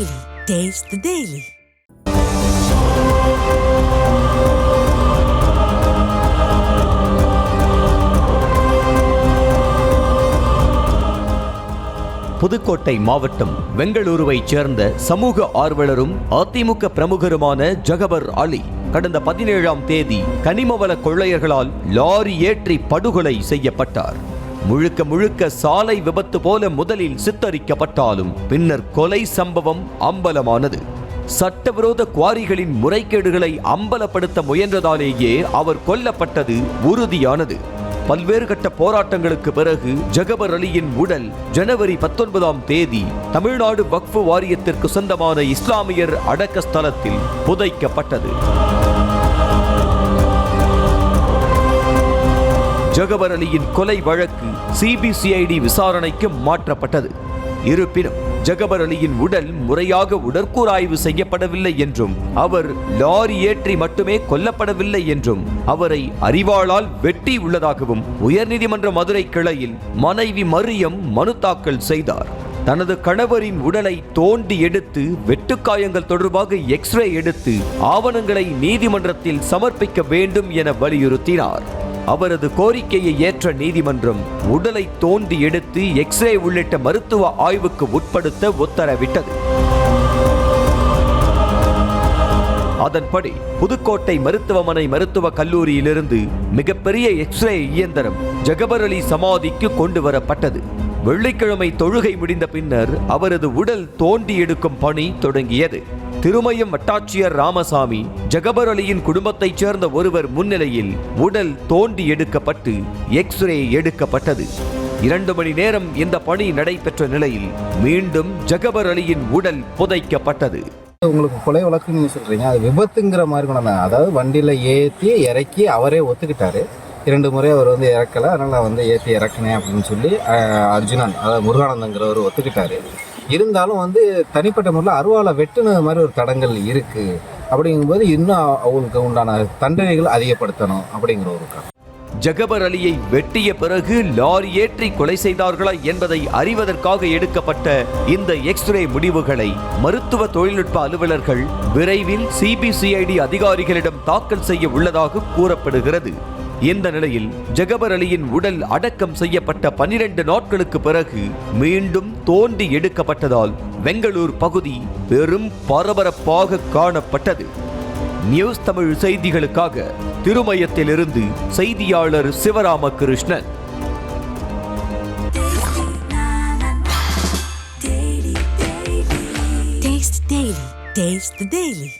Daily. Taste the Daily. Pudukkottai மாவட்டம் வெங்களூருவைச் சேர்ந்த சமூக ஆர்வலரும் அதிமுக பிரமுகருமான ஜகபர் அலி கடந்த 17ஆம் தேதி கனிமவள கொள்ளையர்களால் லாரி ஏற்றி படுகொலை செய்யப்பட்டார். முழுக்க சாலை விபத்து போல முதலில் சித்தரிக்கப்பட்டாலும் பின்னர் கொலை சம்பவம் அம்பலமானது. சட்டவிரோத குவாரிகளின் முறைகேடுகளை அம்பலப்படுத்த முயன்றதாலேயே அவர் கொல்லப்பட்டது உறுதியானது. பல்வேறு கட்ட போராட்டங்களுக்கு பிறகு ஜகபர் அலியின் உடல் ஜனவரி 19ஆம் தேதி தமிழ்நாடு வக்ஃப் வாரியத்திற்கு சொந்தமான இஸ்லாமியர் அடக்க ஸ்தலத்தில் புதைக்கப்பட்டது. ஜகபர் அலியின் கொலை வழக்கு சிபிசிஐடி விசாரணைக்கு மாற்றப்பட்டது. இருப்பினும் ஜகபர் அலியின் உடல் முறையாக உடற்கூறாய்வு செய்யப்படவில்லை என்றும் அவர் லாரி ஏற்றி மட்டுமே கொல்லப்படவில்லை என்றும் அவரை அரிவாளால் வெட்டி உள்ளதாகவும் உயர்நீதிமன்ற மதுரை கிளையில் மனைவி மரியம் மனு தாக்கல் செய்தார். தனது கணவரின் உடலை தோண்டி எடுத்து வெட்டுக்காயங்கள் தொடர்பாக எக்ஸ்ரே எடுத்து ஆவணங்களை நீதிமன்றத்தில் சமர்ப்பிக்க வேண்டும் என வலியுறுத்தினார். அவரது கோரிக்கையை ஏற்ற நீதிமன்றம் உடலை தோண்டி எடுத்து எக்ஸ்ரே உள்ளிட்ட மருத்துவ ஆய்வுக்கு உட்படுத்த உத்தரவிட்டது. அதன்படி புதுக்கோட்டை மருத்துவமனை மருத்துவக் கல்லூரியிலிருந்து மிகப்பெரிய எக்ஸ்ரே இயந்திரம் ஜகபர் அலி சமாதிக்கு கொண்டு வரப்பட்டது. வெள்ளிக்கிழமை தொழுகை முடிந்த பின்னர் அவரது உடல் தோண்டி எடுக்கும் பணி தொடங்கியது. திருமயம் வட்டாட்சியர் ராமசாமி, ஜகபர் அலியின் குடும்பத்தைச் சேர்ந்த ஒருவர் முன்னிலையில் உடல் தோண்டி எடுக்கப்பட்டு எக்ஸ்ரே எடுக்கப்பட்டது. 2 மணி நேரம் இந்த பணி நடைபெற்ற நிலையில் மீண்டும் ஜகபர் அலியின் உடல் புதைக்கப்பட்டது. உங்களுக்கு கொலை வழக்கு நீங்க சொல்றீங்க, அது விபத்துங்கிற மாதிரி கூட தான். அதாவது வண்டியில ஏற்றி இறக்கி அவரே ஒத்துக்கிட்டாரு. 2 முறை அவர் இறக்கலை, அதனால் நான் ஏற்றி இறக்கினேன் அப்படின்னு சொல்லி அர்ஜுனன், அதாவது முருகானந்தங்கிறவர் ஒத்துக்கிட்டாரு. இருந்தாலும் தனிப்பட்ட முறையில் அருவாலை வெட்டுனது மாதிரி ஒரு தடங்கள் இருக்குது. அப்படிங்கும்போது இன்னும் அவங்களுக்கு உண்டான தண்டனைகள் அதிகப்படுத்தணும் அப்படிங்கிற ஒரு காரணம். ஜகபர் அலியை வெட்டிய பிறகு லாரி ஏற்றி கொலை செய்தார்களா என்பதை அறிவதற்காக எடுக்கப்பட்ட இந்த எக்ஸ்ரே முடிவுகளை மருத்துவ தொழில்நுட்ப அலுவலர்கள் விரைவில் சிபிசிஐடி அதிகாரிகளிடம் தாக்கல் செய்ய உள்ளதாக கூறப்படுகிறது. இந்த நிலையில் ஜகபர் அலியின் உடல் அடக்கம் செய்யப்பட்ட 12 நாட்களுக்கு பிறகு மீண்டும் தோண்டி எடுக்கப்பட்டதால் வெங்களூர் பகுதி பெரும் பரபரப்பாக காணப்பட்டது. நியூஸ் தமிழ் செய்திகளுக்காக திருமயத்திலிருந்து செய்தியாளர் சிவராமகிருஷ்ணன். Taste the Daily.